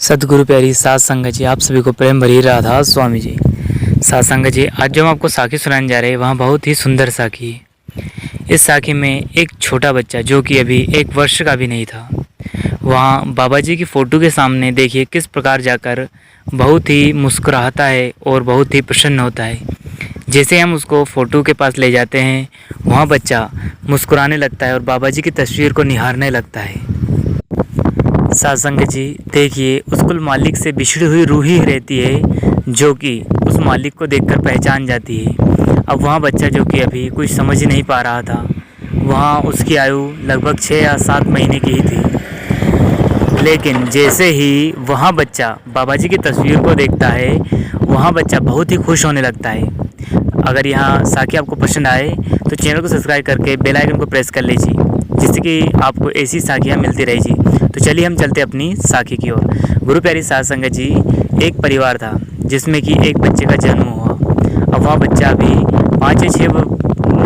सदगुरु प्यारी सात संगत जी, आप सभी को प्रेम भरी राधा स्वामी जी। सात संगत जी, आज जो हम आपको साखी सुनाने जा रहे हैं वहाँ बहुत ही सुंदर साखी है। इस साखी में एक छोटा बच्चा जो कि अभी 1 वर्ष का भी नहीं था, वहाँ बाबा जी की फ़ोटो के सामने देखिए किस प्रकार जाकर बहुत ही मुस्कुराता है और बहुत ही प्रसन्न होता है। जैसे हम उसको फ़ोटो के पास ले जाते हैं, वहाँ बच्चा मुस्कुराने लगता है और बाबा जी की तस्वीर को निहारने लगता है। सासंग जी देखिए, उस कुल मालिक से बिछड़ी हुई रूह ही रहती है जो कि उस मालिक को देखकर पहचान जाती है। अब वहाँ बच्चा जो कि अभी कुछ समझ ही नहीं पा रहा था, वहाँ उसकी आयु लगभग 6 या 7 महीने की ही थी। लेकिन जैसे ही वहाँ बच्चा बाबा जी की तस्वीर को देखता है, वहाँ बच्चा बहुत ही खुश होने लगता है। अगर यहाँ साखी आपको पसंद आए तो चैनल को सब्सक्राइब करके बेल आइकन को प्रेस कर लीजिए, जिससे कि आपको ऐसी साखियाँ मिलती रहेगी। तो चलिए हम चलते अपनी साखी की ओर। गुरु प्यारी सात संगत जी, एक परिवार था जिसमें कि एक बच्चे का जन्म हुआ। अब वह बच्चा अभी 5 या 6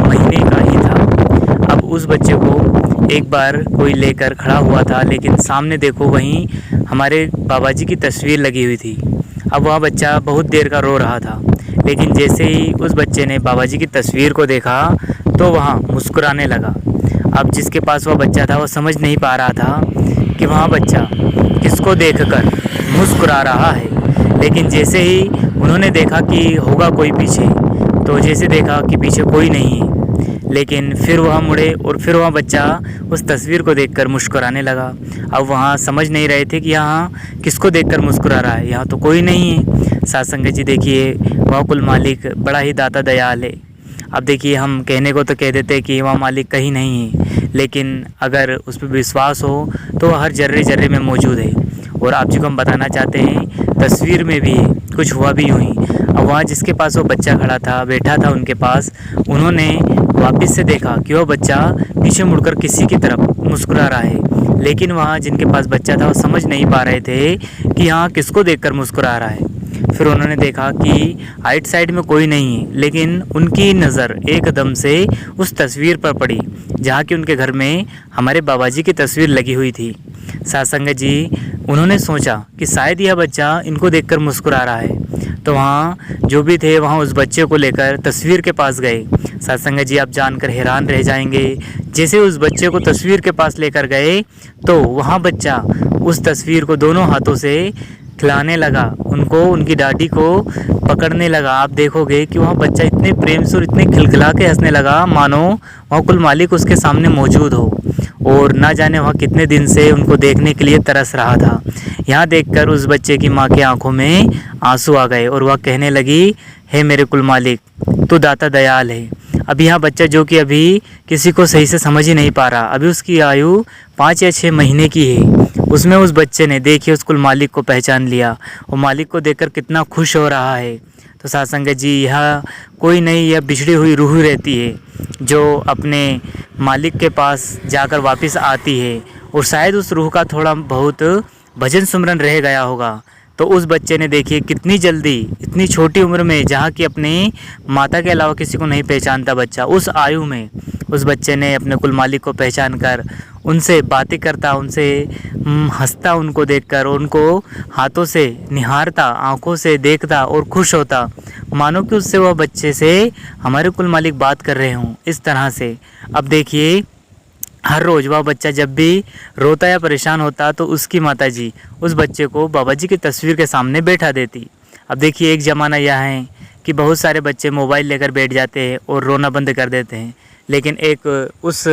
महीने का ही था। अब उस बच्चे को एक बार कोई लेकर खड़ा हुआ था, लेकिन सामने देखो वहीं हमारे बाबा जी की तस्वीर लगी हुई थी। अब वह बच्चा बहुत देर का रो रहा था, लेकिन जैसे ही उस बच्चे ने बाबा जी की तस्वीर को देखा तो वहाँ मुस्कुराने लगा। अब जिसके पास वह बच्चा था वो समझ नहीं पा रहा था कि वहाँ बच्चा किसको देखकर मुस्कुरा रहा है। लेकिन जैसे ही उन्होंने देखा कि होगा कोई पीछे, तो जैसे देखा कि पीछे कोई नहीं है, लेकिन फिर वह मुड़े और फिर वह बच्चा उस तस्वीर को देखकर मुस्कुराने लगा। अब वहाँ समझ नहीं रहे थे कि यहाँ किसको देखकर मुस्कुरा रहा है, यहाँ तो कोई नहीं है। सात संगत जी देखिए, वह कुल मालिक बड़ा ही दाता दयाल है। अब देखिए, हम कहने को तो कह देते हैं कि वह मालिक कहीं नहीं है, लेकिन अगर उस पर विश्वास हो तो वह हर जर्रे जर्रे में मौजूद है। और आप जी को हम बताना चाहते हैं, तस्वीर में भी कुछ हुआ भी यूँ ही। अब वहाँ जिसके पास वो बच्चा खड़ा था, बैठा था उनके पास, उन्होंने वापस से देखा कि वह बच्चा पीछे मुड़कर किसी की तरफ मुस्कुरा रहा है। लेकिन वहाँ जिनके पास बच्चा था वो समझ नहीं पा रहे थे कि यहाँ किसको देखकर मुस्कुरा रहा है। फिर उन्होंने देखा कि आइट साइड में कोई नहीं है, लेकिन उनकी नज़र एकदम से उस तस्वीर पर पड़ी जहाँ कि उनके घर में हमारे बाबा जी की तस्वीर लगी हुई थी। सासंगत जी, उन्होंने सोचा कि शायद यह बच्चा इनको देखकर मुस्कुरा रहा है। तो वहाँ जो भी थे वहाँ उस बच्चे को लेकर तस्वीर के पास गए। सासंगत जी, आप जानकर हैरान रह जाएंगे, जैसे उस बच्चे को तस्वीर के पास लेकर गए तो वहाँ बच्चा उस तस्वीर को दोनों हाथों से खिलाने लगा, उनको उनकी दाढ़ी को पकड़ने लगा। आप देखोगे कि वहाँ बच्चा इतने प्रेम से और इतने खिलखिला के हंसने लगा मानो वहाँ कुल मालिक उसके सामने मौजूद हो, और ना जाने वहाँ कितने दिन से उनको देखने के लिए तरस रहा था। यहाँ देखकर उस बच्चे की माँ की आंखों में आंसू आ गए और वह कहने लगी, हे मेरे कुल मालिक, तू दाता दयाल है। अभी यहाँ बच्चा जो कि अभी किसी को सही से समझ ही नहीं पा रहा, अभी उसकी आयु 5 या 6 महीने की है, उसमें उस बच्चे ने देखिए उस कुल मालिक को पहचान लिया और मालिक को देखकर कितना खुश हो रहा है। तो सात संगत जी, यह कोई नहीं, यह बिछड़ी हुई रूह रहती है जो अपने मालिक के पास जाकर वापस आती है। और शायद उस रूह का थोड़ा बहुत भजन सुमरन रह गया होगा। तो उस बच्चे ने देखिए कितनी जल्दी, इतनी छोटी उम्र में, जहाँ की अपनी माता के अलावा किसी को नहीं पहचानता बच्चा, उस आयु में उस बच्चे ने अपने कुल मालिक को पहचान कर उनसे बातें करता, उनसे हंसता, उनको देखकर उनको हाथों से निहारता, आंखों से देखता और खुश होता, मानो कि उससे वह बच्चे से हमारे कुल मालिक बात कर रहे हों, इस तरह से। अब देखिए, हर रोज़ वह बच्चा जब भी रोता या परेशान होता तो उसकी माताजी उस बच्चे को बाबा जी की तस्वीर के सामने बैठा देती। अब देखिए, एक ज़माना यह है कि बहुत सारे बच्चे मोबाइल लेकर बैठ जाते हैं और रोना बंद कर देते हैं, लेकिन एक उस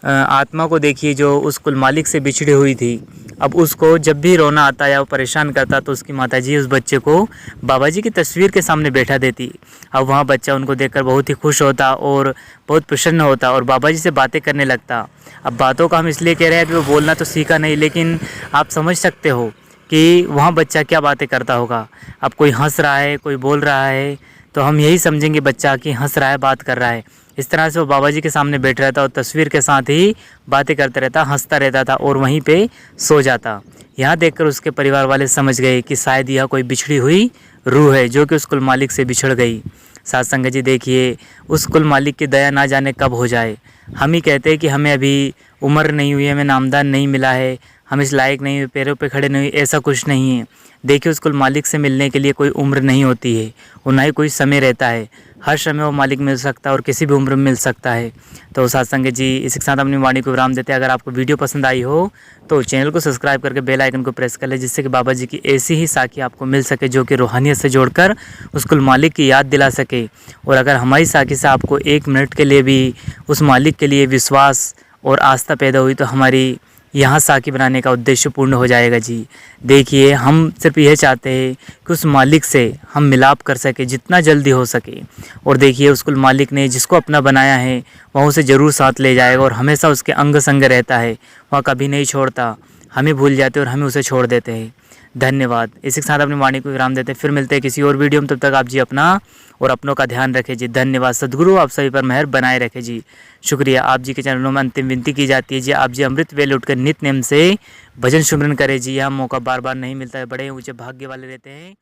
आत्मा को देखिए जो उस कुल मालिक से बिछड़ी हुई थी। अब उसको जब भी रोना आता या वो परेशान करता तो उसकी माताजी उस बच्चे को बाबा जी की तस्वीर के सामने बैठा देती। अब वहाँ बच्चा उनको देखकर बहुत ही खुश होता और बहुत प्रसन्न होता और बाबा जी से बातें करने लगता। अब बातों का हम इसलिए कह रहे हैं कि वो बोलना तो सीखा नहीं, लेकिन आप समझ सकते हो कि वहाँ बच्चा क्या बातें करता होगा। अब कोई हंस रहा है, कोई बोल रहा है, तो हम यही समझेंगे बच्चा कि हंस रहा है, बात कर रहा है। इस तरह से वो बाबा जी के सामने बैठ रहता और तस्वीर के साथ ही बातें करता रहता, हंसता रहता था और वहीं पे सो जाता। यहाँ देखकर उसके परिवार वाले समझ गए कि शायद यह कोई बिछड़ी हुई रूह है जो कि उस कुल मालिक से बिछड़ गई। सात संगत जी देखिए, उस कुल मालिक की दया ना जाने कब हो जाए। हम ही कहते हैं कि हमें अभी उम्र नहीं हुई, हमें नामदान नहीं मिला है, हम इस लायक नहीं हुए, पैरों पे खड़े नहीं हुए, ऐसा कुछ नहीं है। देखिए उसको मालिक से मिलने के लिए कोई उम्र नहीं होती है और ना ही कोई समय रहता है। हर समय वो मालिक मिल सकता है और किसी भी उम्र में मिल सकता है। तो साथ संगत जी इसी के साथ अपनी वाणी को विराम देते हैं। अगर आपको वीडियो पसंद आई हो तो चैनल को सब्सक्राइब करके बेल आइकन को प्रेस कर ले, जिससे कि बाबा जी की ऐसी ही साखी आपको मिल सके जो कि रूहानियत से जोड़कर उसको मालिक की याद दिला सके। और अगर हमारी साखी से आपको 1 मिनट के लिए भी उस मालिक के लिए विश्वास और आस्था पैदा हुई तो हमारी यहाँ साखी बनाने का उद्देश्य पूर्ण हो जाएगा जी। देखिए हम सिर्फ यह चाहते हैं कि उस मालिक से हम मिलाप कर सके जितना जल्दी हो सके। और देखिए उसको मालिक ने जिसको अपना बनाया है वह उसे ज़रूर साथ ले जाएगा और हमेशा उसके अंग संग रहता है। वह कभी नहीं छोड़ता, हमें भूल जाते और हमें उसे छोड़ देते हैं। धन्यवाद। इसी के साथ अपनी वाणी को विराम देते हैं। फिर मिलते हैं किसी और वीडियो में। तब तक आप जी अपना और अपनों का ध्यान रखें जी। धन्यवाद। सद्गुरु आप सभी पर मेहर बनाए रखे जी। शुक्रिया। आप जी के चरणों में अंतिम विनती की जाती है जी, आप जी अमृत वेले उठकर नित्य नेम से भजन सुमरन करें जी। यह मौका बार बार नहीं मिलता है, बड़े ऊंचे भाग्य वाले रहते हैं।